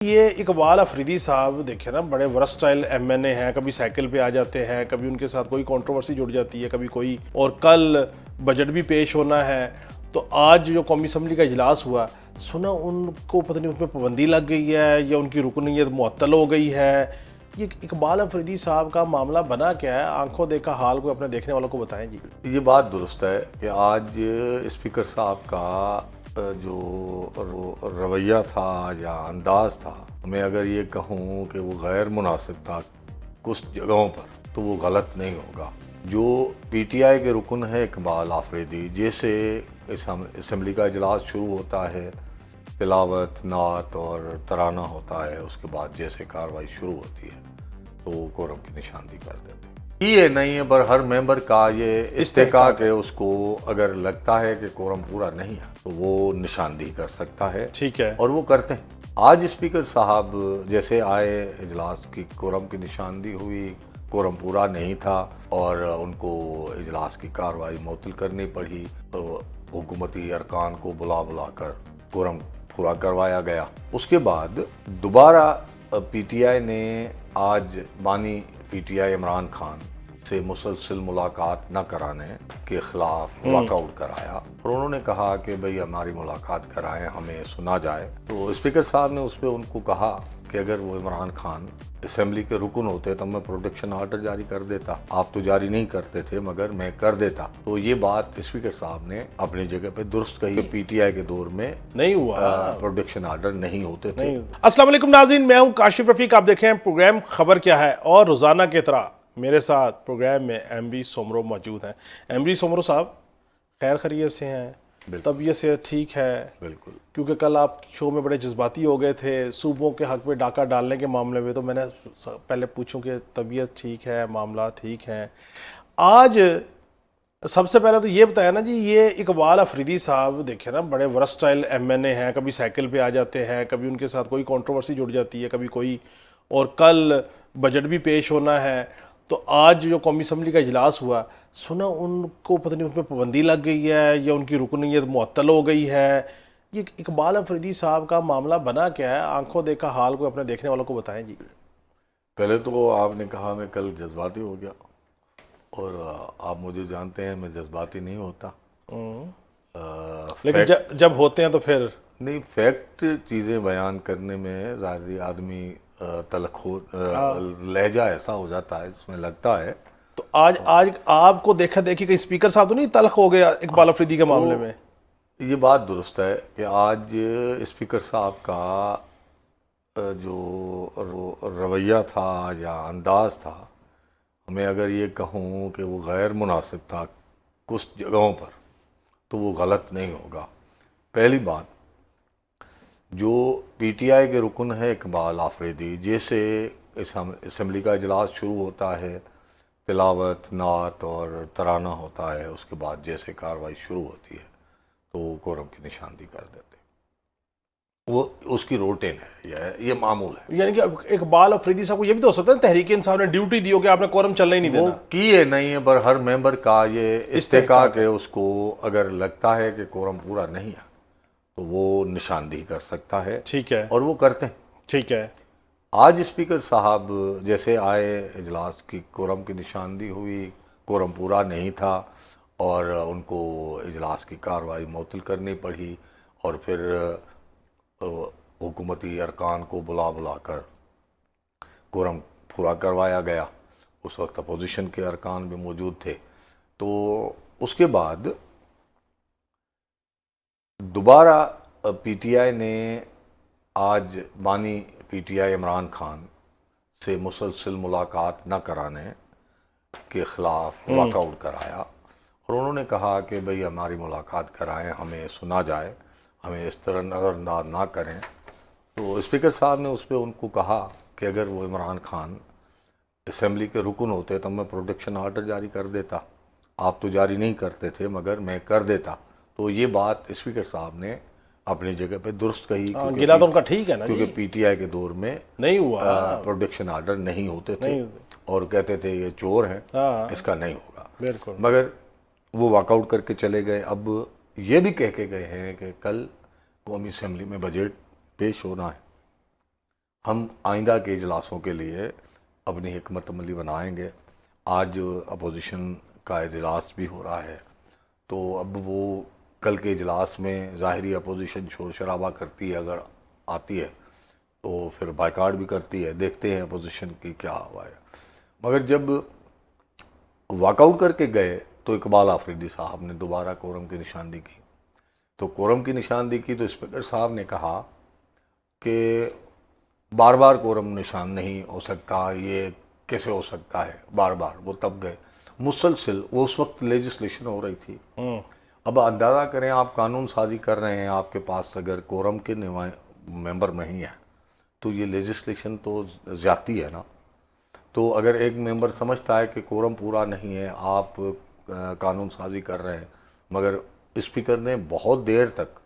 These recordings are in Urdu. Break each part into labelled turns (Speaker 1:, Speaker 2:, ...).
Speaker 1: یہ اقبال افریدی صاحب دیکھیں نا، بڑے ورسٹائل ایم این اے ہیں، کبھی سائیکل پہ آ جاتے ہیں، کبھی ان کے ساتھ کوئی کنٹروورسی جڑ جاتی ہے، کبھی کوئی، اور کل بجٹ بھی پیش ہونا ہے۔ تو آج جو قومی اسمبلی کا اجلاس ہوا، سنا ان کو پتہ نہیں اس پہ پابندی لگ گئی ہے یا ان کی رکنیت معطل ہو گئی ہے۔ یہ اقبال افریدی صاحب کا معاملہ بنا کیا ہے؟ آنکھوں دیکھا حال کو اپنے دیکھنے والوں کو بتائیں جی۔
Speaker 2: یہ بات درست ہے کہ آج اسپیکر صاحب کا جو رویہ تھا یا انداز تھا، میں اگر یہ کہوں کہ وہ غیر مناسب تھا کچھ جگہوں پر، تو وہ غلط نہیں ہوگا۔ جو پی ٹی آئی کے رکن ہے اقبال آفریدی، جیسے اسمبلی کا اجلاس شروع ہوتا ہے، تلاوت، نعت اور ترانہ ہوتا ہے، اس کے بعد جیسے کارروائی شروع ہوتی ہے تو وہ کورم کی نشاندہی کر دیتے ہیں۔ یہ نہیں ہے، پر ہر ممبر کا یہ استحقاق ہے، اس کو اگر لگتا ہے کہ کورم پورا نہیں ہے تو وہ نشاندہی کر سکتا ہے،
Speaker 1: ٹھیک ہے،
Speaker 2: اور وہ کرتے ہیں۔ آج اسپیکر صاحب جیسے آئے، اجلاس کی کورم کی نشاندہی ہوئی، کورم پورا نہیں تھا اور ان کو اجلاس کی کارروائی معطل کرنی پڑی، تو حکومتی ارکان کو بلا کر کورم پورا کروایا گیا۔ اس کے بعد دوبارہ پی ٹی آئی نے آج بانی P T I Imran Khan سے مسلسل ملاقات نہ کرانے کے خلاف واک آؤٹ کرایا، اور انہوں نے کہا کہ بھئی ہماری ملاقات کرائیں، ہمیں سنا جائے۔ تو اسپیکر صاحب نے اس پہ ان کو کہا کہ اگر وہ عمران خان اسمبلی کے رکن ہوتے تو میں پروٹیکشن آرڈر جاری کر دیتا، آپ تو جاری نہیں کرتے تھے مگر میں کر دیتا۔ تو یہ بات اسپیکر صاحب نے اپنی جگہ پہ درست کہی، پی ٹی آئی کے دور میں
Speaker 1: نہیں ہوا،
Speaker 2: پروٹیکشن آرڈر نہیں ہوتے تھے۔
Speaker 1: السلام علیکم ناظرین، میں ہوں کاشف رفیق، آپ دیکھیں پروگرام خبر کیا ہے، اور روزانہ کی طرح میرے ساتھ پروگرام میں ایم ڈی سومرو موجود ہیں۔ ایم ڈی سومرو صاحب خیر خیریت سے ہیں؟ طبیعت سے ٹھیک ہے؟
Speaker 2: بالکل۔
Speaker 1: کیونکہ کل آپ شو میں بڑے جذباتی ہو گئے تھے صوبوں کے حق میں ڈاکہ ڈالنے کے معاملے میں، تو میں نے پہلے پوچھوں کہ طبیعت ٹھیک ہے، معاملات ٹھیک ہیں؟ آج سب سے پہلے تو یہ بتایا نا جی، یہ اقبال افریدی صاحب دیکھیں نا، بڑے ورسٹائل ایم این اے ہیں، کبھی سائیکل پہ آ جاتے ہیں، کبھی ان کے ساتھ کوئی کنٹروورسی جڑ جاتی ہے، کبھی کوئی، اور کل بجٹ بھی پیش ہونا ہے۔ تو آج جو قومی اسمبلی کا اجلاس ہوا، سنا ان کو پتہ نہیں اس پہ پابندی لگ گئی ہے یا ان کی رکنیت معطل ہو گئی ہے۔ یہ اقبال افریدی صاحب کا معاملہ بنا کیا ہے؟ آنکھوں دیکھا حال کو اپنے دیکھنے والوں کو بتائیں جی۔
Speaker 2: پہلے تو آپ نے کہا میں کل جذباتی ہو گیا، اور آپ مجھے جانتے ہیں میں جذباتی نہیں ہوتا،
Speaker 1: لیکن جب ہوتے ہیں تو پھر
Speaker 2: نہیں، فیکٹ چیزیں بیان کرنے میں ظاہری آدمی تلخ لہجہ ایسا ہو جاتا ہے جس میں لگتا ہے۔
Speaker 1: تو آج آپ کو دیکھا دیکھی کہ اسپیکر صاحب تو نہیں تلخ ہو گیا اقبال افریدی کے معاملے میں؟
Speaker 2: یہ بات درست ہے کہ آج اسپیکر صاحب کا جو رویہ تھا یا انداز تھا، میں اگر یہ کہوں کہ وہ غیر مناسب تھا کچھ جگہوں پر، تو وہ غلط نہیں ہوگا۔ پہلی بات، جو پی ٹی آئی کے رکن ہے اقبال آفریدی، جیسے اسمبلی کا اجلاس شروع ہوتا ہے، تلاوت، نعت اور ترانہ ہوتا ہے، اس کے بعد جیسے کارروائی شروع ہوتی ہے تو وہ کورم کی نشاندہی کر دیتے ہیں۔ وہ اس کی روٹین ہے، یہ معمول ہے۔
Speaker 1: یعنی کہ اقبال افریدی صاحب کو یہ بھی تو ہو سکتا ہے تحریک انصاف نے ڈیوٹی دی ہو کہ آپ نے کورم چلنے ہی نہیں دینا؟
Speaker 2: وہ کیے نہیں ہے، پر ہر ممبر کا یہ استحقاق ہے، اس کو اگر لگتا ہے کہ کورم پورا نہیں ہے تو وہ نشاندہی کر سکتا ہے،
Speaker 1: ٹھیک ہے،
Speaker 2: اور وہ کرتے ہیں۔
Speaker 1: ٹھیک ہے۔
Speaker 2: آج اسپیکر صاحب جیسے آئے، اجلاس کی کورم کی نشاندہی ہوئی، کورم پورا نہیں تھا اور ان کو اجلاس کی کارروائی معطل کرنی پڑی، اور پھر حکومتی ارکان کو بلا کر کورم پورا کروایا گیا۔ اس وقت اپوزیشن کے ارکان بھی موجود تھے۔ تو اس کے بعد دوبارہ پی ٹی آئی نے آج بانی P T I Imran Khan سے مسلسل ملاقات نہ کرانے کے خلاف واک آؤٹ کرایا، اور انہوں نے کہا کہ بھئی ہماری ملاقات کرائیں، ہمیں سنا جائے، ہمیں اس طرح نظر انداز نہ کریں۔ تو اسپیکر صاحب نے اس پہ ان کو کہا کہ اگر وہ عمران خان اسمبلی کے رکن ہوتے تو میں پروٹیکشن آرڈر جاری کر دیتا، آپ تو جاری نہیں کرتے تھے مگر میں کر دیتا۔ تو یہ بات اسپیکر صاحب نے اپنی جگہ پہ درست کہی،
Speaker 1: گلا تو ان کا ٹھیک ہے نا جی،
Speaker 2: کیونکہ پی ٹی آئی کے دور میں
Speaker 1: نہیں ہوا،
Speaker 2: پروٹیکشن آرڈر نہیں ہوتے تھے، اور کہتے تھے یہ چور ہیں، اس کا نہیں ہوگا۔
Speaker 1: بالکل،
Speaker 2: مگر وہ واک آؤٹ کر کے چلے گئے۔ اب یہ بھی کہہ کے گئے ہیں کہ کل قومی اسمبلی میں بجٹ پیش ہونا ہے، ہم آئندہ کے اجلاسوں کے لیے اپنی حکمت عملی بنائیں گے. آج اپوزیشن کا اجلاس بھی ہو رہا ہے، تو اب وہ کل کے اجلاس میں ظاہری اپوزیشن شور شرابہ کرتی ہے، اگر آتی ہے تو پھر بائیکاٹ بھی کرتی ہے. دیکھتے ہیں اپوزیشن کی کیا ہوا ہے. مگر جب واک آؤٹ کر کے گئے تو اقبال آفریدی صاحب نے دوبارہ کورم کی نشاندہی کی. تو کورم کی نشاندہی کی تو اسپیکر صاحب نے کہا کہ بار بار کورم نشان نہیں ہو سکتا، یہ کیسے ہو سکتا ہے بار بار. وہ تب گئے مسلسل، وہ اس وقت لیجسلیشن ہو رہی تھی. اب اندازہ کریں آپ قانون سازی کر رہے ہیں، آپ کے پاس اگر کورم کے ممبر نہیں ہیں تو یہ لیجسلیشن تو زیادتی ہے نا. تو اگر ایک ممبر سمجھتا ہے کہ کورم پورا نہیں ہے، آپ قانون سازی کر رہے ہیں، مگر اسپیکر نے بہت دیر تک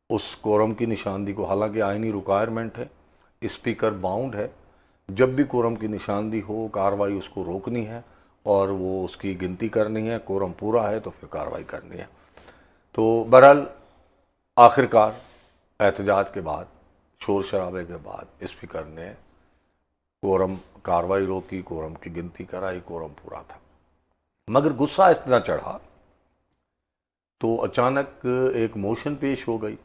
Speaker 2: اس کورم کی نشاندہی کو، حالانکہ آئینی ریکوائرمنٹ ہے، اسپیکر باؤنڈ ہے، جب بھی کورم کی نشاندہی ہو کارروائی اس کو روکنی ہے اور وہ اس کی گنتی کرنی ہے. کورم پورا ہے تو پھر کارروائی کرنی ہے. تو بہرحال آخر کار احتجاج کے بعد، شور شرابے کے بعد اسپیکر نے کورم کارروائی روکی، کورم کی گنتی کرائی، کورم پورا تھا. مگر غصہ اتنا چڑھا تو اچانک ایک موشن پیش ہو گئی.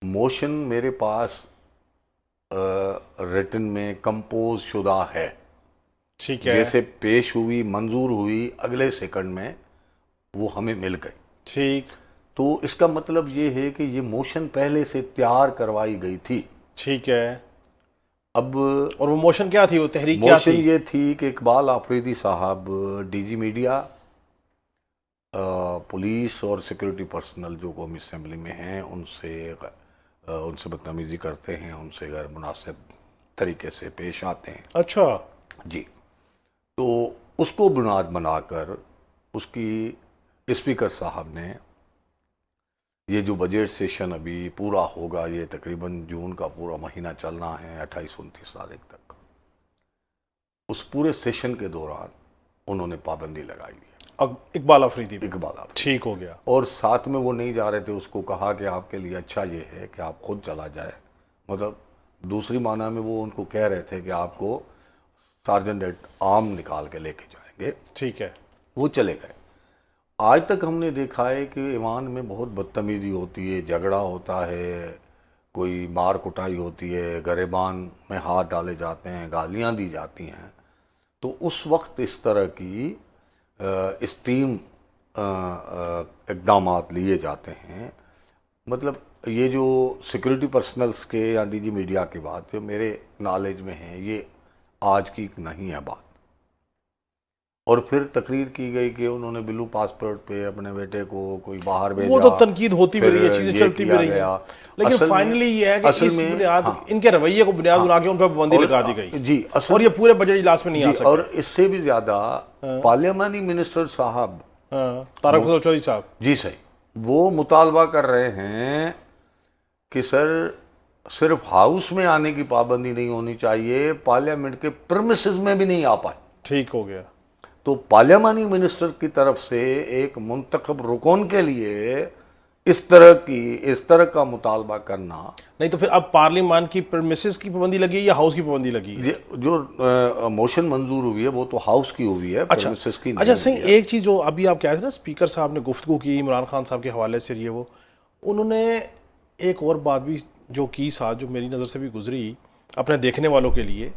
Speaker 2: موشن میرے پاس ریٹن میں کمپوز شدہ ہے،
Speaker 1: ٹھیک ہے،
Speaker 2: جیسے پیش ہوئی، منظور ہوئی، اگلے سیکنڈ میں وہ ہمیں مل گئی.
Speaker 1: ٹھیک.
Speaker 2: تو اس کا مطلب یہ ہے کہ یہ موشن پہلے سے تیار کروائی گئی تھی.
Speaker 1: ٹھیک ہے.
Speaker 2: اب
Speaker 1: اور وہ موشن کیا تھی، وہ تحریک کیا
Speaker 2: موشن
Speaker 1: تھی؟
Speaker 2: یہ تھی کہ اقبال آفریدی صاحب ڈی جی میڈیا، پولیس اور سیکورٹی پرسنل جو قومی اسمبلی میں ہیں ان سے بدتمیزی کرتے ہیں، ان سے غیر مناسب طریقے سے پیش آتے ہیں.
Speaker 1: اچھا.
Speaker 2: جی. تو اس کو بنیاد بنا کر اس کی اسپیکر صاحب نے، یہ جو بجٹ سیشن ابھی پورا ہوگا، یہ تقریباً جون کا پورا مہینہ چلنا ہے 28-29 تاریخ تک، اس پورے سیشن کے دوران انہوں نے پابندی لگائی ہے
Speaker 1: اقبال آفریدی پہ.
Speaker 2: اقبال آفریدی.
Speaker 1: ٹھیک ہو گیا.
Speaker 2: اور ساتھ میں وہ نہیں جا رہے تھے. اس کو کہا کہ آپ کے لیے اچھا یہ ہے کہ آپ خود چلا جائے. مطلب دوسری معنی میں وہ ان کو کہہ رہے تھے کہ آپ کو سارجنٹ ایٹ آرم نکال کے لے کے جائیں گے.
Speaker 1: ٹھیک ہے.
Speaker 2: وہ چلے گئے. آج تک ہم نے دیکھا ہے کہ ایوان میں بہت بدتمیزی ہوتی ہے، جھگڑا ہوتا ہے، کوئی مار کٹائی ہوتی ہے، گریبان میں ہاتھ ڈالے جاتے ہیں، گالیاں دی جاتی ہیں. تو اس وقت اس طرح کی اسٹریم اقدامات لیے جاتے ہیں. مطلب یہ جو سیکورٹی پرسنلز کے یا ڈی جی میڈیا کی بات جو میرے نالج میں ہے، یہ آج کی نہیں ہے بات. اور پھر تقریر کی گئی کہ انہوں نے بلو پاسپورٹ پہ اپنے بیٹے کو کوئی باہر بھیجا.
Speaker 1: وہ تو تنقید ہوتی بھی رہی ہے، چیزیں چلتی بھی رہی ہیں، لیکن فائنلی یہ ہے کہ اس بنیاد ان کے رویے کو بنیاد بنا کے ان پہ پابندی لگا دی گئی.
Speaker 2: جی.
Speaker 1: اور یہ پورے بجٹ اجلاس میں نہیں آ سکتے.
Speaker 2: اور اس سے بھی زیادہ پارلیمانی منسٹر صاحب
Speaker 1: طارق فضل چودھری صاحب،
Speaker 2: جی صحیح، وہ مطالبہ کر رہے ہیں کہ سر صرف ہاؤس میں آنے کی پابندی نہیں ہونی چاہیے، پارلیمنٹ کے پرمیسز میں بھی نہیں آ پائے.
Speaker 1: ٹھیک ہو گیا.
Speaker 2: تو پارلیمانی منسٹر کی طرف سے ایک منتخب رکن کے لیے اس طرح کا مطالبہ کرنا.
Speaker 1: نہیں تو پھر اب پارلیمان کی پرمیسز کی پابندی لگی ہے یا ہاؤس کی پابندی لگی ہے؟
Speaker 2: جو موشن منظور ہوئی ہے وہ تو ہاؤس کی ہوئی ہے، پرمیسز کی نہیں.
Speaker 1: اچھا صحیح. ایک چیز جو ابھی آپ کہہ رہے تھے نا، اسپیکر صاحب نے گفتگو کی عمران خان صاحب کے حوالے سے، یہ وہ انہوں نے ایک اور بات بھی جو کی ساتھ، جو میری نظر سے بھی گزری اپنے دیکھنے والوں کے لیے.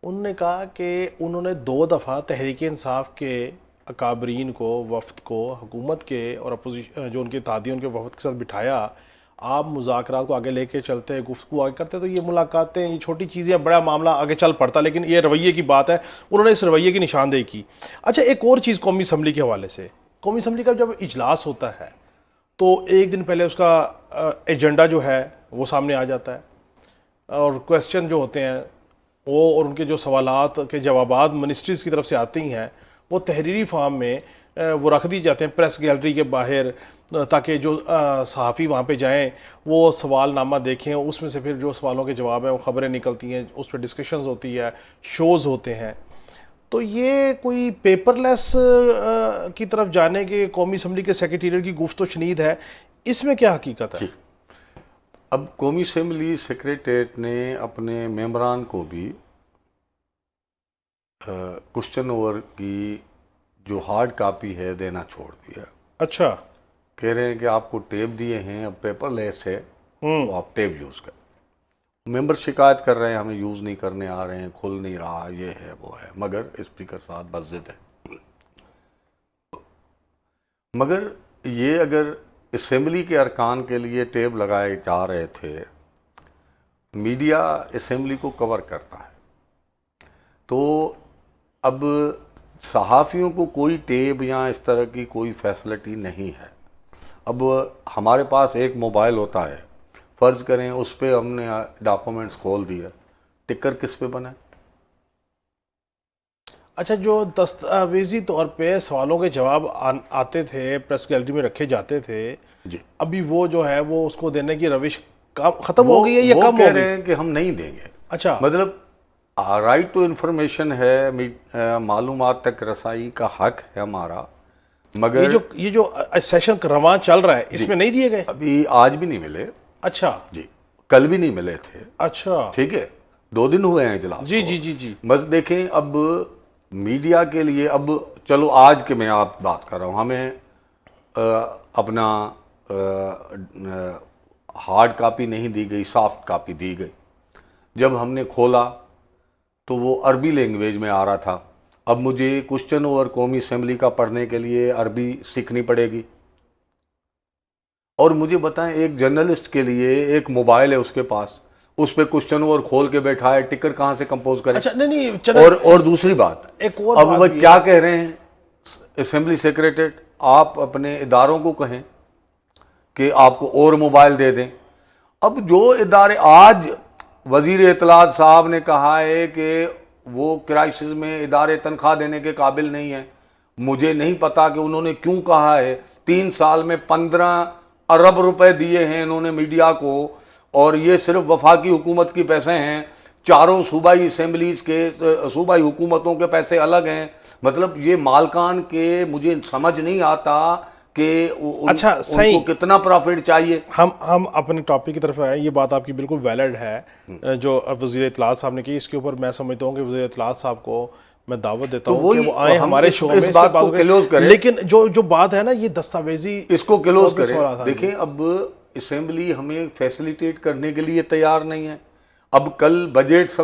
Speaker 1: انہوں نے کہا کہ انہوں نے 2 دفعہ تحریک انصاف کے اکابرین کو، وفد کو، حکومت کے اور اپوزیشن جو ان کے اتحادی ان کے وفد کے ساتھ بٹھایا. آپ مذاکرات کو آگے لے کے چلتے، گفتگو آگے کرتے تو یہ ملاقاتیں، یہ چھوٹی چیزیں، بڑا معاملہ آگے چل پڑتا، لیکن یہ رویے کی بات ہے. انہوں نے اس رویے کی نشاندہی کی. اچھا ایک اور چیز قومی اسمبلی کے حوالے سے، قومی اسمبلی کا جب اجلاس ہوتا ہے تو ایک دن پہلے اس کا ایجنڈا جو ہے وہ سامنے آ جاتا ہے، اور کویسچن جو ہوتے ہیں وہ اور ان کے جو سوالات کے جوابات منسٹریز کی طرف سے آتی ہیں وہ تحریری فارم میں وہ رکھ دی جاتے ہیں پریس گیلری کے باہر، تاکہ جو صحافی وہاں پہ جائیں وہ سوال نامہ دیکھیں. اس میں سے پھر جو سوالوں کے جواب ہیں وہ خبریں نکلتی ہیں، اس پہ ڈسکشنز ہوتی ہے، شوز ہوتے ہیں. تو یہ کوئی پیپر لیس کی طرف جانے کے قومی اسمبلی کے سیکریٹریٹ کی گفت و شنید ہے، اس میں کیا حقیقت ہے؟
Speaker 2: اب قومی اسمبلی سیکریٹریٹ نے اپنے ممبران کو بھی کوشچن اوور کی جو ہارڈ کاپی ہے دینا چھوڑ دیا.
Speaker 1: اچھا.
Speaker 2: کہہ رہے ہیں کہ آپ کو ٹیپ دیے ہیں, اب پیپر لیس ہے تو آپ ٹیپ یوز کریں. ممبر شکایت کر رہے ہیں ہمیں یوز نہیں کرنے آ رہے ہیں, کھل نہیں رہا, یہ ہے وہ ہے, مگر اسپیکر صاحب بس ضد ہے. مگر یہ اگر اسمبلی کے ارکان کے لیے ٹیپ لگائے جا رہے تھے, میڈیا اسمبلی کو کور کرتا ہے, تو اب صحافیوں کو کوئی ٹیپ یا اس طرح کی کوئی فیسلٹی نہیں ہے. اب ہمارے پاس ایک موبائل ہوتا ہے, فرض کریں اس پہ ہم نے ڈاکومنٹس کھول دیا, ٹکر کس پہ بنا؟
Speaker 1: اچھا, جو دستاویزی طور پہ سوالوں کے جواب آتے تھے, پریس گیلری میں رکھے جاتے تھے,
Speaker 2: جی,
Speaker 1: ابھی وہ جو ہے وہ اس کو دینے کی روش ختم ہو گئی ہے یا
Speaker 2: وہ
Speaker 1: کم ہو
Speaker 2: کہہ
Speaker 1: گئی؟
Speaker 2: رہے ہیں کہ ہم نہیں دیں گے.
Speaker 1: اچھا,
Speaker 2: مطلب رائٹ ٹو انفارمیشن ہے, معلومات تک رسائی کا حق ہے ہمارا, مگر
Speaker 1: یہ جو سیشن رواں چل رہا ہے اس میں نہیں دیے گئے
Speaker 2: ابھی آج بھی نہیں ملے.
Speaker 1: اچھا
Speaker 2: جی, کل بھی نہیں ملے تھے.
Speaker 1: اچھا,
Speaker 2: ٹھیک ہے, 2 دن ہوئے ہیں اجلاس
Speaker 1: جی
Speaker 2: کو.
Speaker 1: جی جی جی,
Speaker 2: بس دیکھیں اب میڈیا کے لیے, اب چلو آج کے میں آپ بات کر رہا ہوں, ہمیں اپنا ہارڈ کاپی نہیں دی گئی, سافٹ کاپی دی گئی. جب ہم نے کھولا تو وہ عربی لینگویج میں آ رہا تھا. اب مجھے کوشچن اوور قومی اسمبلی کا پڑھنے کے لیے عربی سیکھنی پڑے گی. اور مجھے بتائیں, ایک جرنلسٹ کے لیے ایک موبائل ہے اس کے پاس, اس پہ کوشچن اوور کھول کے بیٹھا ہے, ٹکر کہاں سے کمپوز کرے؟
Speaker 1: اچھا نہیں,
Speaker 2: اور دوسری بات,
Speaker 1: ایک اور
Speaker 2: اب
Speaker 1: بات
Speaker 2: وہ
Speaker 1: بھی
Speaker 2: کیا کہہ رہے ہیں اسمبلی سیکریٹریٹ, آپ اپنے اداروں کو کہیں کہ آپ کو اور موبائل دے دیں. اب جو ادارے, آج وزیر اطلاعات صاحب نے کہا ہے کہ وہ کرائسس میں ادارے تنخواہ دینے کے قابل نہیں ہیں. مجھے نہیں پتا کہ انہوں نے کیوں کہا ہے. 3 سال میں 15 ارب روپے دیے ہیں انہوں نے میڈیا کو, اور یہ صرف وفاقی حکومت کے پیسے ہیں, چاروں صوبائی اسمبلیز کے, صوبائی حکومتوں کے پیسے الگ ہیں. مطلب یہ مالکان کے, مجھے سمجھ نہیں آتا کہ
Speaker 1: اچھا
Speaker 2: ان کو کتنا پروفٹ چاہیے.
Speaker 1: ہم اپنے ٹاپک کی طرف آئیں. یہ بات آپ کی بالکل ویلڈ ہے جو وزیر اطلاعات صاحب نے کی. اس کے اوپر میں سمجھتا ہوں کہ وزیر اطلاعات صاحب کو میں دعوت دیتا ہوں کہ وہ آئیں ہمارے شو میں,
Speaker 2: اس بات کو کلوز کریں.
Speaker 1: لیکن جو بات ہے نا یہ دستاویزی,
Speaker 2: اس کو کلوز کریں. دیکھیں اب اسمبلی ہمیں فیسلیٹیٹ کرنے کے لیے تیار نہیں ہے. اب کل بجٹ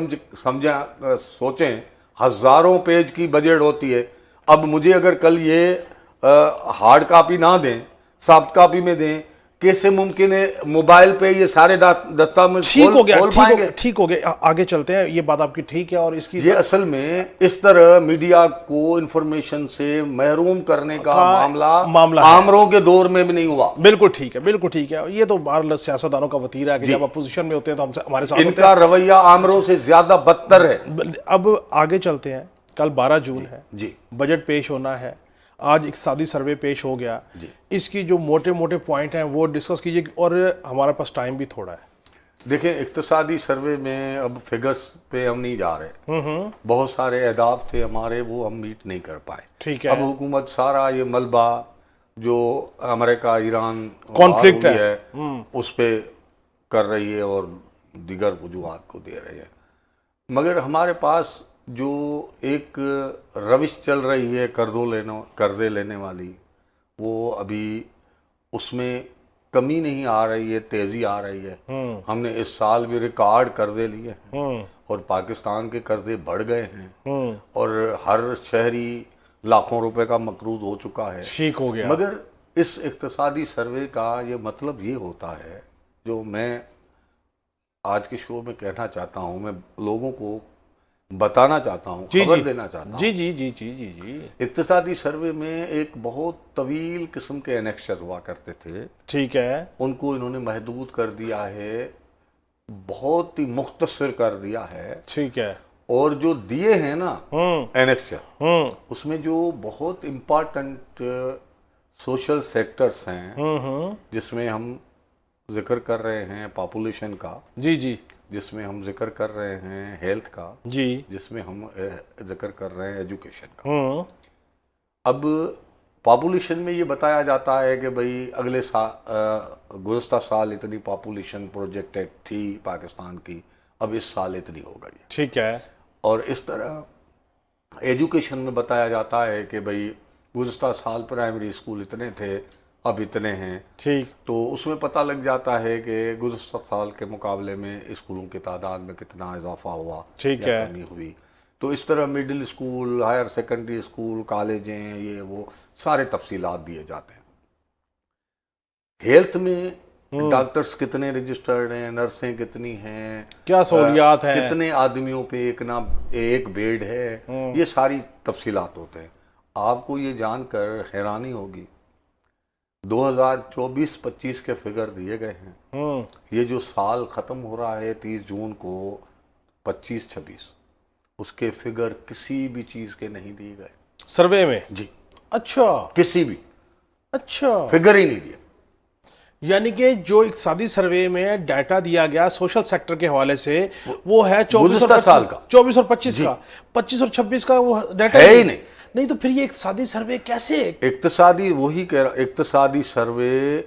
Speaker 2: سوچیں, ہزاروں پیج کی بجٹ ہوتی ہے. اب مجھے اگر کل یہ ہارڈ کاپی نہ دیں, سافٹ کاپی میں دیں, کیسے ممکن ہے موبائل پہ یہ سارے دستاویز کھول پائیں گے؟
Speaker 1: ٹھیک ہو گیا, آگے چلتے ہیں. یہ بات آپ کی ٹھیک ہے, اور اس کی
Speaker 2: یہ اصل میں اس طرح میڈیا کو انفارمیشن سے محروم کرنے کا معاملہ آمروں کے دور میں بھی نہیں ہوا.
Speaker 1: بالکل ٹھیک ہے, بالکل ٹھیک ہے. یہ تو بہرحال سیاستدانوں کا وتیرہ ہے کہ جب اپوزیشن میں ہوتے ہیں تو ہمارے ساتھ
Speaker 2: ان کا رویہ آمروں سے زیادہ بدتر ہے.
Speaker 1: اب آگے چلتے ہیں. کل 12 جون ہے,
Speaker 2: جی,
Speaker 1: بجٹ پیش ہونا ہے. آج اقتصادی سروے پیش ہو گیا, اس کی جو موٹے موٹے پوائنٹ ہیں وہ ڈسکس کیجئے, اور ہمارے پاس ٹائم بھی تھوڑا ہے.
Speaker 2: دیکھیں اقتصادی سروے میں اب فگرز پہ ہم نہیں جا رہے. بہت سارے اہداف تھے ہمارے, وہ ہم میٹ نہیں کر پائے.
Speaker 1: ٹھیک ہے,
Speaker 2: اب حکومت سارا یہ ملبہ جو امریکہ ایران
Speaker 1: کانفلکٹ
Speaker 2: ہے اس پہ کر رہی ہے اور دیگر وجوہات کو دے رہی ہے. مگر ہمارے پاس جو ایک روش چل رہی ہے قرضے لینے والی, وہ ابھی اس میں کمی نہیں آ رہی ہے, تیزی آ رہی ہے. ہم نے اس سال بھی ریکارڈ قرضے لیے ہیں, اور پاکستان کے قرضے بڑھ گئے ہیں, اور ہر شہری لاکھوں روپے کا مقروض ہو چکا ہے.
Speaker 1: ٹھیک ہو گیا.
Speaker 2: مگر اس اقتصادی سروے کا یہ مطلب یہ ہوتا ہے, جو میں آج کے شو میں کہنا چاہتا ہوں, میں لوگوں کو بتانا چاہتا ہوں, خبر دینا چاہتا ہوں.
Speaker 1: جی,
Speaker 2: اقتصادی سروے میں ایک بہت طویل قسم کے انیکشر ہوا کرتے تھے.
Speaker 1: ٹھیک ہے,
Speaker 2: ان کو انہوں نے محدود کر دیا ہے, بہت ہی مختصر کر دیا ہے.
Speaker 1: ٹھیک ہے,
Speaker 2: اور جو دیے ہیں نا انیکشر, اس میں جو بہت امپارٹنٹ سوشل سیکٹرز ہیں, جس میں ہم ذکر کر رہے ہیں پاپولیشن کا,
Speaker 1: جی,
Speaker 2: جس میں ہم ذکر کر رہے ہیں ہیلتھ کا,
Speaker 1: جی,
Speaker 2: جس میں ہم ذکر کر رہے ہیں ایجوکیشن کا. اب پاپولیشن میں یہ بتایا جاتا ہے کہ بھئی اگلے سال گزشتہ سال اتنی پاپولیشن پروجیکٹڈ تھی پاکستان کی، اب اس سال اتنی ہو گئی ہے.
Speaker 1: ٹھیک ہے.
Speaker 2: اور اس طرح ایجوکیشن میں بتایا جاتا ہے کہ بھئی گزشتہ سال پرائمری اسکول اتنے تھے، اب اتنے ہیں.
Speaker 1: ٹھیک.
Speaker 2: تو اس میں پتہ لگ جاتا ہے کہ گزشتہ سال کے مقابلے میں اسکولوں کی تعداد میں کتنا اضافہ ہوا
Speaker 1: ٹھیک
Speaker 2: یا
Speaker 1: ہے.
Speaker 2: کمی ہوئی. تو اس طرح middle school, higher secondary school, کالجیں، یہ وہ سارے تفصیلات دیے جاتے ہیں. ہیلتھ میں ڈاکٹرز کتنے رجسٹرڈ ہیں، نرسیں کتنی ہیں،
Speaker 1: کیا سہولیات ہیں،
Speaker 2: کتنے آدمیوں پہ ایک بیڈ ہے، یہ ساری تفصیلات ہوتے ہیں. آپ کو یہ جان کر حیرانی ہوگی 2024-25 کے فگر دیے گئے ہیں. یہ جو سال ختم ہو رہا ہے 30 جون کو 25-26، اس کے فگر کسی بھی چیز کے نہیں دیے گئے
Speaker 1: سروے میں.
Speaker 2: جی.
Speaker 1: اچھا.
Speaker 2: کسی بھی
Speaker 1: اچھا.
Speaker 2: فگر ہی نہیں دیا.
Speaker 1: یعنی کہ جو اقتصادی سروے میں ڈیٹا دیا گیا سوشل سیکٹر کے حوالے سے وہ ہے 24 اور 25 کا. 25 اور 26 کا وہ ڈیٹا
Speaker 2: ہے ہی
Speaker 1: نہیں. تو پھر یہ اقتصادی سروے کیسے؟
Speaker 2: اقتصادی وہی کہہ رہا، اقتصادی سروے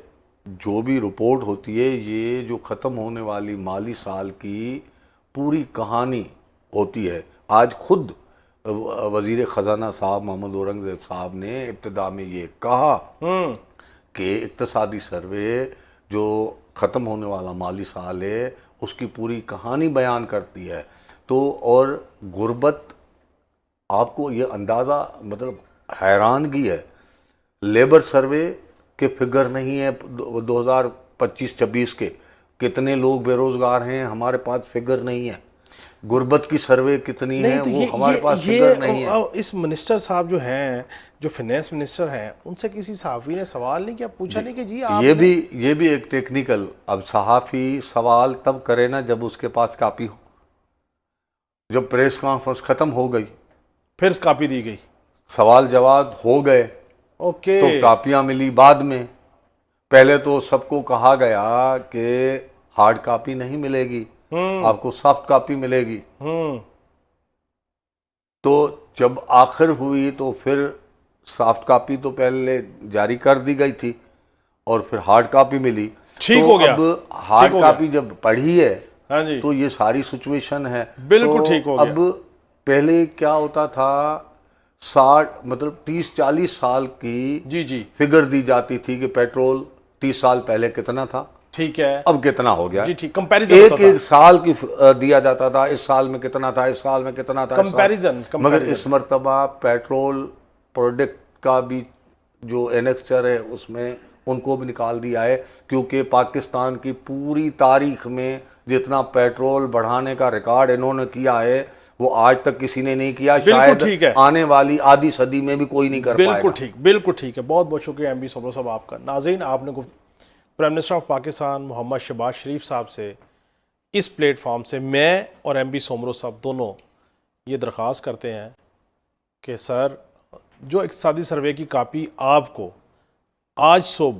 Speaker 2: جو بھی رپورٹ ہوتی ہے یہ جو ختم ہونے والی مالی سال کی پوری کہانی ہوتی ہے. آج خود وزیر خزانہ صاحب محمد اورنگزیب صاحب نے ابتدا میں یہ کہا کہ اقتصادی سروے جو ختم ہونے والا مالی سال ہے اس کی پوری کہانی بیان کرتی ہے. تو اور غربت، آپ کو یہ اندازہ مطلب حیرانگی ہے، لیبر سروے کے فگر نہیں ہے 2025-26 کے، کتنے لوگ بے روزگار ہیں ہمارے پاس فگر نہیں ہے. غربت کی سروے کتنی ہے وہ ہمارے پاس فگر نہیں ہے.
Speaker 1: اس منسٹر صاحب جو ہیں، جو فینانس منسٹر ہیں، ان سے کسی صحافی نے سوال نہیں کیا، پوچھا نہیں کہ جی آپ
Speaker 2: یہ بھی ایک ٹیکنیکل، اب صحافی سوال تب کرے نا جب اس کے پاس کاپی ہو. جب پریس کانفرنس ختم ہو گئی
Speaker 1: پھر کاپی دی گئی،
Speaker 2: سوال جواب ہو گئے،
Speaker 1: اوکے،
Speaker 2: تو کاپیاں ملی بعد میں. پہلے تو سب کو کہا گیا کہ ہارڈ کاپی نہیں ملے گی، آپ کو سافٹ کاپی ملے گی. تو جب آخر ہوئی تو پھر سافٹ کاپی تو پہلے جاری کر دی گئی تھی اور پھر ہارڈ کاپی ملی.
Speaker 1: ٹھیک ہو گیا.
Speaker 2: اب ہارڈ کاپی جب پڑھی ہے
Speaker 1: ہاں جی،
Speaker 2: تو یہ ساری سچویشن ہے.
Speaker 1: بالکل ٹھیک ہو گیا.
Speaker 2: اب پہلے کیا ہوتا تھا 30-40 سال کی
Speaker 1: جی
Speaker 2: فگر دی جاتی تھی کہ پیٹرول 30 سال پہلے کتنا تھا،
Speaker 1: ٹھیک ہے،
Speaker 2: اب کتنا ہو گیا.
Speaker 1: جی ٹھیک، کمپیریزن
Speaker 2: ایک سال کی دیا جاتا تھا، اس سال میں کتنا تھا، اس سال میں کتنا تھا،
Speaker 1: کمپیریزن.
Speaker 2: مگر اس مرتبہ پیٹرول پروڈکٹ کا بھی جو انیکسچر ہے اس میں ان کو بھی نکال دیا ہے، کیونکہ پاکستان کی پوری تاریخ میں جتنا پیٹرول بڑھانے کا ریکارڈ انہوں نے کیا ہے وہ آج تک کسی نے نہیں کیا، شاید آنے والی آدھی صدی میں بھی کوئی نہیں کر پائے گا.
Speaker 1: بالکل ٹھیک ہے. بہت بہت شکریہ ایم بی سومرو صاحب آپ کا. ناظرین، آپ نے پرائم منسٹر آف پاکستان محمد شہباز شریف صاحب سے اس پلیٹ فارم سے میں اور ایم بی سومرو صاحب دونوں یہ درخواست کرتے ہیں کہ سر جو اقتصادی سروے کی کاپی آپ کو آج صبح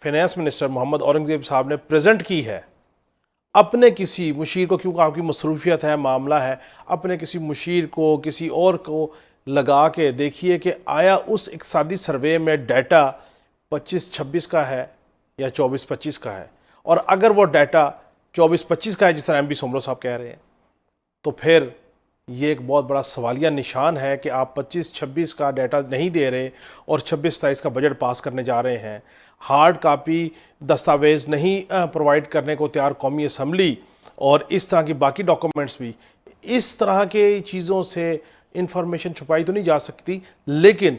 Speaker 1: فینانس منسٹر محمد اورنگزیب صاحب نے پریزنٹ کی ہے، اپنے کسی مشیر کو، کیونکہ آپ کی مصروفیت ہے، معاملہ ہے، اپنے کسی مشیر کو، کسی اور کو لگا کے دیکھیے کہ آیا اس اقتصادی سروے میں ڈیٹا 25-26 کا ہے یا 24-25 کا ہے. اور اگر وہ ڈیٹا 24-25 کا ہے جس طرح ایم بی سومرو صاحب کہہ رہے ہیں تو پھر یہ ایک بہت بڑا سوالیہ نشان ہے کہ آپ 25-26 کا ڈیٹا نہیں دے رہے اور 26-27 کا بجٹ پاس کرنے جا رہے ہیں. ہارڈ کاپی دستاویز نہیں پرووائڈ کرنے کو تیار قومی اسمبلی، اور اس طرح کی باقی ڈاکومنٹس بھی. اس طرح کے چیزوں سے انفارمیشن چھپائی تو نہیں جا سکتی، لیکن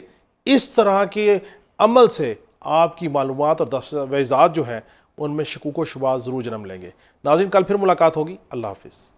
Speaker 1: اس طرح کے عمل سے آپ کی معلومات اور دستاویزات جو ہیں ان میں شکوک و شبہات ضرور جنم لیں گے. ناظرین، کل پھر ملاقات ہوگی. اللہ حافظ.